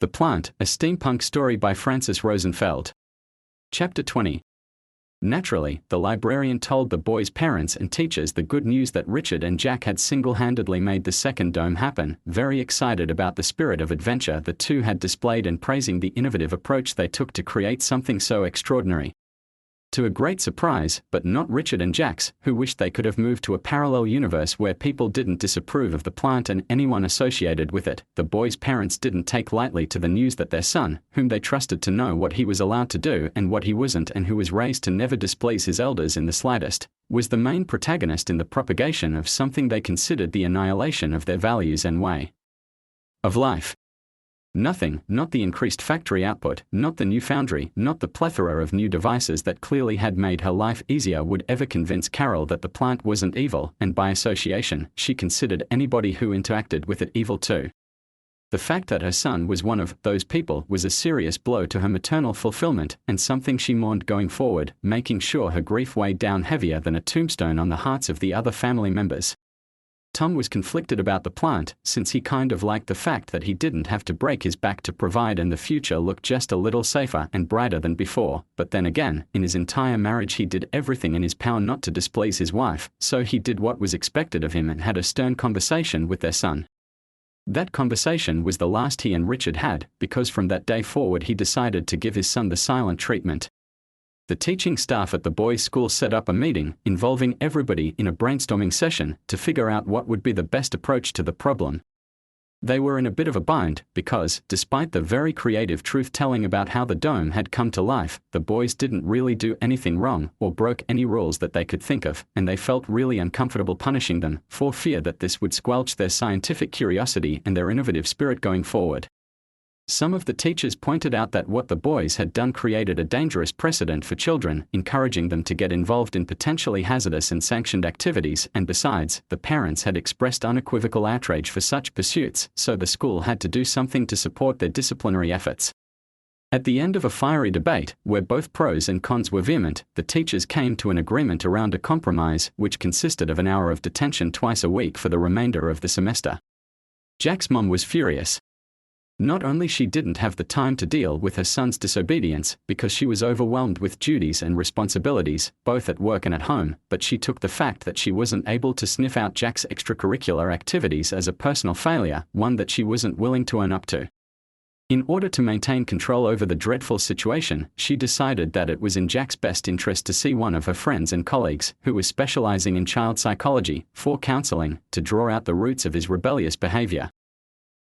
The Plant, a steampunk story by Francis Rosenfeld. Chapter 20. Naturally, the librarian told the boys' parents and teachers the good news that Richard and Jack had single-handedly made the second dome happen, very excited about the spirit of adventure the two had displayed and praising the innovative approach they took to create something so extraordinary. To a great surprise, but not Richard and Jack's, who wished they could have moved to a parallel universe where people didn't disapprove of the plant and anyone associated with it, the boys' parents didn't take lightly to the news that their son, whom they trusted to know what he was allowed to do and what he wasn't and who was raised to never displease his elders in the slightest, was the main protagonist in the propagation of something they considered the annihilation of their values and way of life. Nothing, not the increased factory output, not the new foundry, not the plethora of new devices that clearly had made her life easier would ever convince Carol that the plant wasn't evil, and by association, she considered anybody who interacted with it evil too. The fact that her son was one of those people was a serious blow to her maternal fulfillment, and something she mourned going forward, making sure her grief weighed down heavier than a tombstone on the hearts of the other family members. Tom was conflicted about the plant, since he kind of liked the fact that he didn't have to break his back to provide and the future looked just a little safer and brighter than before, but then again, in his entire marriage he did everything in his power not to displease his wife, so he did what was expected of him and had a stern conversation with their son. That conversation was the last he and Richard had, because from that day forward he decided to give his son the silent treatment. The teaching staff at the boys' school set up a meeting, involving everybody in a brainstorming session, to figure out what would be the best approach to the problem. They were in a bit of a bind, because, despite the very creative truth-telling about how the dome had come to life, the boys didn't really do anything wrong, or broke any rules that they could think of, and they felt really uncomfortable punishing them, for fear that this would squelch their scientific curiosity and their innovative spirit going forward. Some of the teachers pointed out that what the boys had done created a dangerous precedent for children, encouraging them to get involved in potentially hazardous and sanctioned activities, and besides, the parents had expressed unequivocal outrage for such pursuits, so the school had to do something to support their disciplinary efforts. At the end of a fiery debate, where both pros and cons were vehement, the teachers came to an agreement around a compromise, which consisted of an hour of detention twice a week for the remainder of the semester. Jack's mom was furious. Not only she didn't have the time to deal with her son's disobedience, because she was overwhelmed with duties and responsibilities, both at work and at home, but she took the fact that she wasn't able to sniff out Jack's extracurricular activities as a personal failure, one that she wasn't willing to own up to. In order to maintain control over the dreadful situation, she decided that it was in Jack's best interest to see one of her friends and colleagues, who was specializing in child psychology, for counseling, to draw out the roots of his rebellious behavior.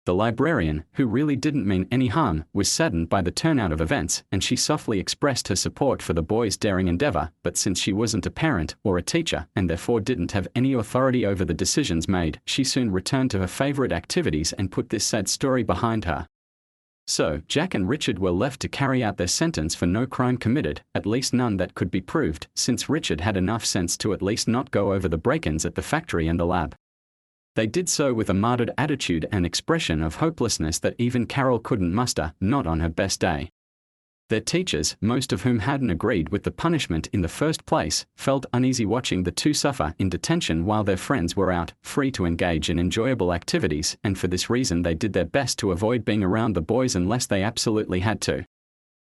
The librarian, who really didn't mean any harm, was saddened by the turnout of events, and she softly expressed her support for the boys' daring endeavor, but since she wasn't a parent or a teacher, and therefore didn't have any authority over the decisions made, she soon returned to her favorite activities and put this sad story behind her. So, Jack and Richard were left to carry out their sentence for no crime committed, at least none that could be proved, since Richard had enough sense to at least not go over the break-ins at the factory and the lab. They did so with a martyred attitude and expression of hopelessness that even Carol couldn't muster, not on her best day. Their teachers, most of whom hadn't agreed with the punishment in the first place, felt uneasy watching the two suffer in detention while their friends were out, free to engage in enjoyable activities, and for this reason they did their best to avoid being around the boys unless they absolutely had to.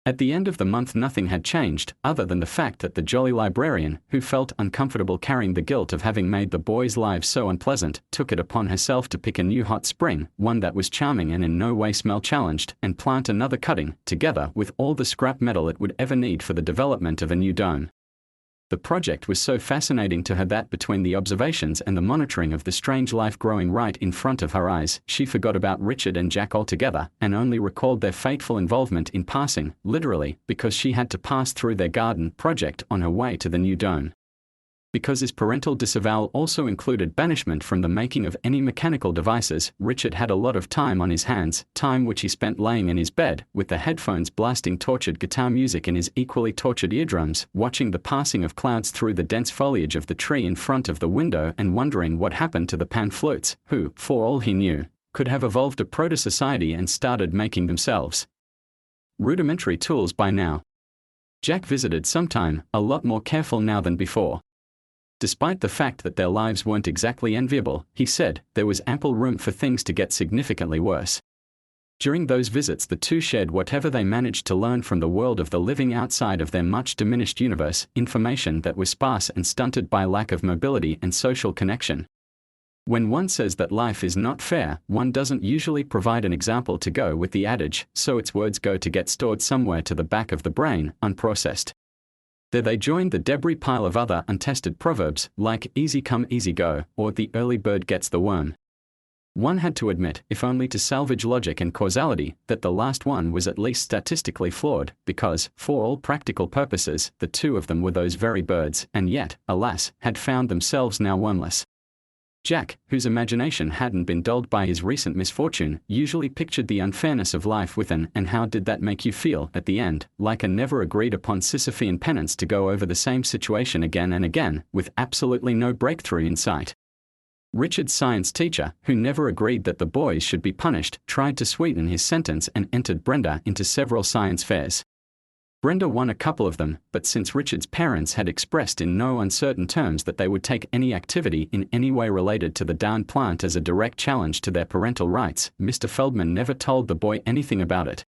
At the end of the month nothing had changed, other than the fact that the jolly librarian, who felt uncomfortable carrying the guilt of having made the boys' lives so unpleasant, took it upon herself to pick a new hot spring, one that was charming and in no way smell-challenged, and plant another cutting, together with all the scrap metal it would ever need for the development of a new dome. The project was so fascinating to her that between the observations and the monitoring of the strange life growing right in front of her eyes, she forgot about Richard and Jack altogether, and only recalled their fateful involvement in passing, literally, because she had to pass through their garden project on her way to the new dome. Because his parental disavowal also included banishment from the making of any mechanical devices, Richard had a lot of time on his hands, time which he spent laying in his bed, with the headphones blasting tortured guitar music in his equally tortured eardrums, watching the passing of clouds through the dense foliage of the tree in front of the window and wondering what happened to the pan flutes, who, for all he knew, could have evolved a proto-society and started making themselves rudimentary tools by now. Jack visited sometime, a lot more careful now than before. Despite the fact that their lives weren't exactly enviable, he said, there was ample room for things to get significantly worse. During those visits, the two shared whatever they managed to learn from the world of the living outside of their much diminished universe, information that was sparse and stunted by lack of mobility and social connection. When one says that life is not fair, one doesn't usually provide an example to go with the adage, so its words go to get stored somewhere to the back of the brain, unprocessed. There they joined the debris pile of other untested proverbs, like easy come easy go, or the early bird gets the worm. One had to admit, if only to salvage logic and causality, that the last one was at least statistically flawed, because, for all practical purposes, the two of them were those very birds, and yet, alas, had found themselves now wormless. Jack, whose imagination hadn't been dulled by his recent misfortune, usually pictured the unfairness of life with an "and how did that make you feel?" at the end, like a never agreed upon Sisyphean penance to go over the same situation again and again, with absolutely no breakthrough in sight. Richard's science teacher, who never agreed that the boys should be punished, tried to sweeten his sentence and entered Brenda into several science fairs. Brenda won a couple of them, but since Richard's parents had expressed in no uncertain terms that they would take any activity in any way related to the darn plant as a direct challenge to their parental rights, Mr. Feldman never told the boy anything about it.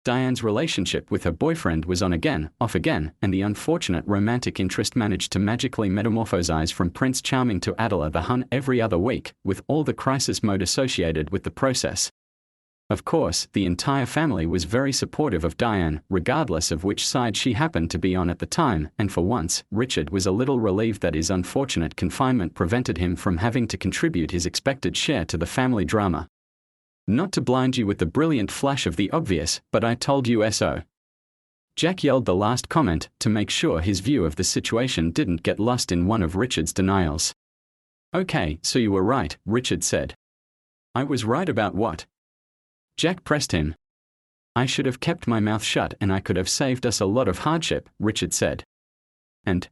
Diane's relationship with her boyfriend was on again, off again, and the unfortunate romantic interest managed to magically metamorphosize from Prince Charming to Adela the Hun every other week, with all the crisis mode associated with the process. Of course, the entire family was very supportive of Diane, regardless of which side she happened to be on at the time, and for once, Richard was a little relieved that his unfortunate confinement prevented him from having to contribute his expected share to the family drama. Not to blind you with the brilliant flash of the obvious, but I told you so. Jack yelled the last comment, to make sure his view of the situation didn't get lost in one of Richard's denials. Okay, so you were right, Richard said. I was right about what? Jack pressed him. I should have kept my mouth shut and I could have saved us a lot of hardship, Richard said. And?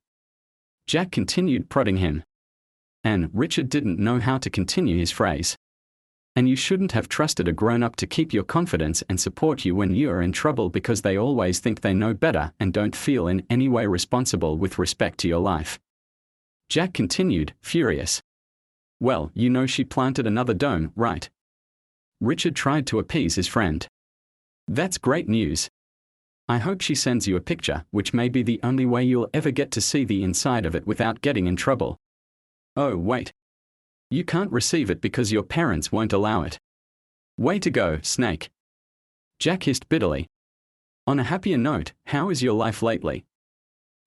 Jack continued prodding him. And Richard didn't know how to continue his phrase. And you shouldn't have trusted a grown-up to keep your confidence and support you when you are in trouble because they always think they know better and don't feel in any way responsible with respect to your life. Jack continued, furious. Well, you know she planted another dome, right? Richard tried to appease his friend. That's great news. I hope she sends you a picture, which may be the only way you'll ever get to see the inside of it without getting in trouble. Oh, wait. You can't receive it because your parents won't allow it. Way to go, Snake. Jack hissed bitterly. On a happier note, how is your life lately?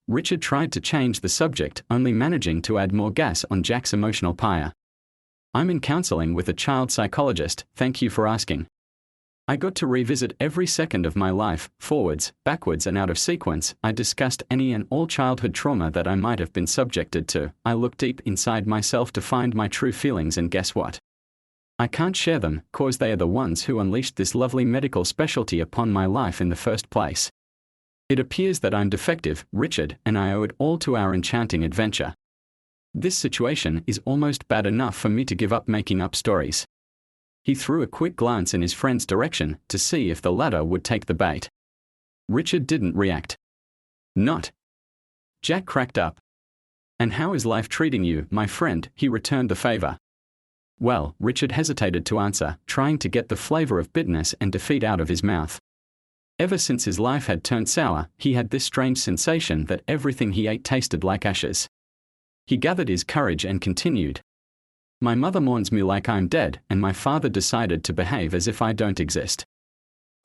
Richard tried to change the subject, only managing to add more gas on Jack's emotional pyre. I'm in counseling with a child psychologist, thank you for asking. I got to revisit every second of my life, forwards, backwards and out of sequence. I discussed any and all childhood trauma that I might have been subjected to. I looked deep inside myself to find my true feelings, and guess what? I can't share them, cause they are the ones who unleashed this lovely medical specialty upon my life in the first place. It appears that I'm defective, Richard, and I owe it all to our enchanting adventure. This situation is almost bad enough for me to give up making up stories. He threw a quick glance in his friend's direction to see if the latter would take the bait. Richard didn't react. Not. Jack cracked up. And how is life treating you, my friend? He returned the favor. Well, Richard hesitated to answer, trying to get the flavor of bitterness and defeat out of his mouth. Ever since his life had turned sour, he had this strange sensation that everything he ate tasted like ashes. He gathered his courage and continued. My mother mourns me like I'm dead, and my father decided to behave as if I don't exist.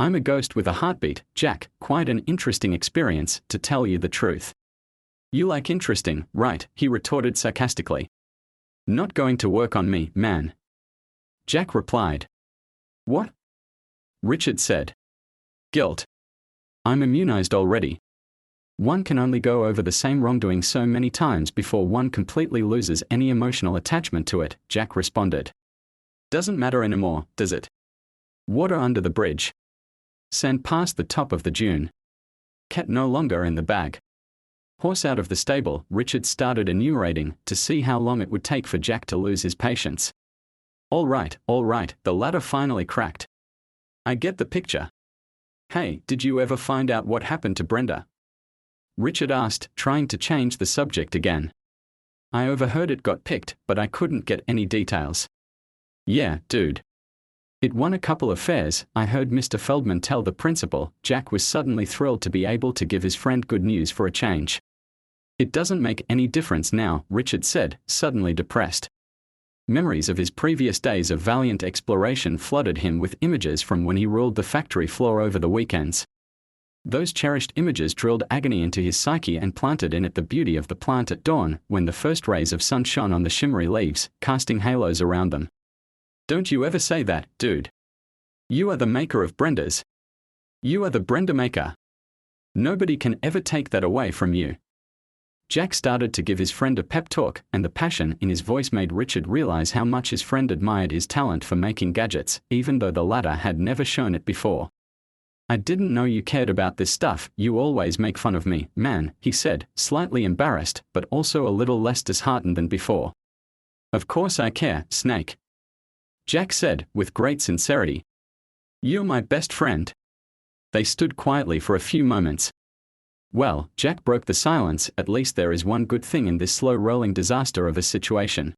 I'm a ghost with a heartbeat, Jack, quite an interesting experience, to tell you the truth. You like interesting, right? He retorted sarcastically. Not going to work on me, man. Jack replied. What? Richard said. Guilt. I'm immunized already. One can only go over the same wrongdoing so many times before one completely loses any emotional attachment to it, Jack responded. Doesn't matter anymore, does it? Water under the bridge. Sand past the top of the dune. Cat no longer in the bag. Horse out of the stable, Richard started enumerating, to see how long it would take for Jack to lose his patience. All right, the latter finally cracked. I get the picture. Hey, did you ever find out what happened to Brenda? Richard asked, trying to change the subject again. I overheard it got picked, but I couldn't get any details. Yeah, dude. It won a couple of fairs, I heard Mr. Feldman tell the principal. Jack was suddenly thrilled to be able to give his friend good news for a change. It doesn't make any difference now, Richard said, suddenly depressed. Memories of his previous days of valiant exploration flooded him with images from when he ruled the factory floor over the weekends. Those cherished images drilled agony into his psyche and planted in it the beauty of the plant at dawn, when the first rays of sun shone on the shimmery leaves, casting halos around them. Don't you ever say that, dude. You are the maker of Brendas. You are the Brenda maker. Nobody can ever take that away from you. Jack started to give his friend a pep talk, and the passion in his voice made Richard realize how much his friend admired his talent for making gadgets, even though the latter had never shown it before. I didn't know you cared about this stuff. You always make fun of me, man, he said, slightly embarrassed, but also a little less disheartened than before. Of course I care, Snake. Jack said, with great sincerity. You're my best friend. They stood quietly for a few moments. Well, Jack broke the silence, at least there is one good thing in this slow-rolling disaster of a situation.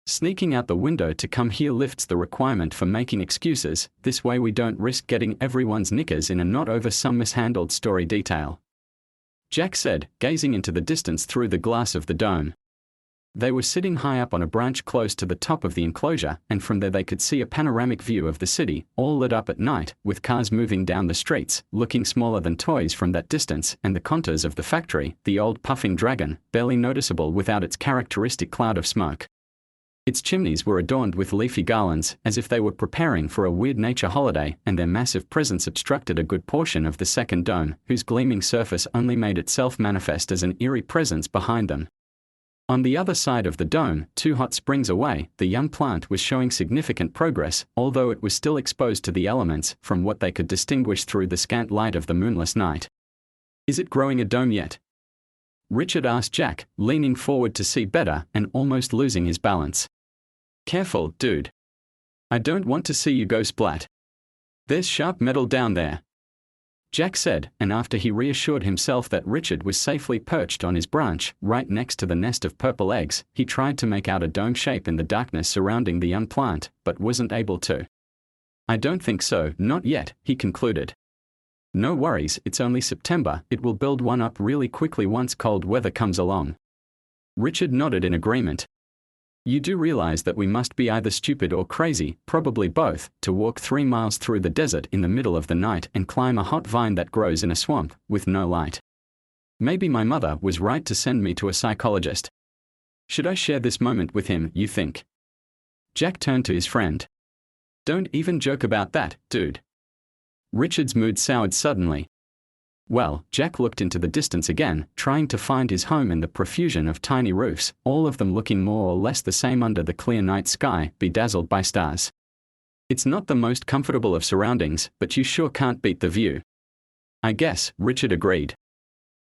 Sneaking out the window to come here lifts the requirement for making excuses. This way we don't risk getting everyone's knickers in a knot over some mishandled story detail. Jack said, gazing into the distance through the glass of the dome. They were sitting high up on a branch close to the top of the enclosure, and from there they could see a panoramic view of the city, all lit up at night, with cars moving down the streets, looking smaller than toys from that distance, and the contours of the factory, the old puffing dragon, barely noticeable without its characteristic cloud of smoke. Its chimneys were adorned with leafy garlands, as if they were preparing for a weird nature holiday, and their massive presence obstructed a good portion of the second dome, whose gleaming surface only made itself manifest as an eerie presence behind them. On the other side of the dome, 2 hot springs away, the young plant was showing significant progress, although it was still exposed to the elements, from what they could distinguish through the scant light of the moonless night. Is it growing a dome yet? Richard asked Jack, leaning forward to see better, and almost losing his balance. Careful, dude. I don't want to see you go splat. There's sharp metal down there. Jack said, and after he reassured himself that Richard was safely perched on his branch, right next to the nest of purple eggs, he tried to make out a dome shape in the darkness surrounding the young plant, but wasn't able to. I don't think so, not yet, he concluded. No worries, it's only September, it will build one up really quickly once cold weather comes along. Richard nodded in agreement. You do realize that we must be either stupid or crazy, probably both, to walk 3 miles through the desert in the middle of the night and climb a hot vine that grows in a swamp, with no light. Maybe my mother was right to send me to a psychologist. Should I share this moment with him, you think? Jack turned to his friend. Don't even joke about that, dude. Richard's mood soured suddenly. Well, Jack looked into the distance again, trying to find his home in the profusion of tiny roofs, all of them looking more or less the same under the clear night sky, bedazzled by stars. It's not the most comfortable of surroundings, but you sure can't beat the view. I guess, Richard agreed.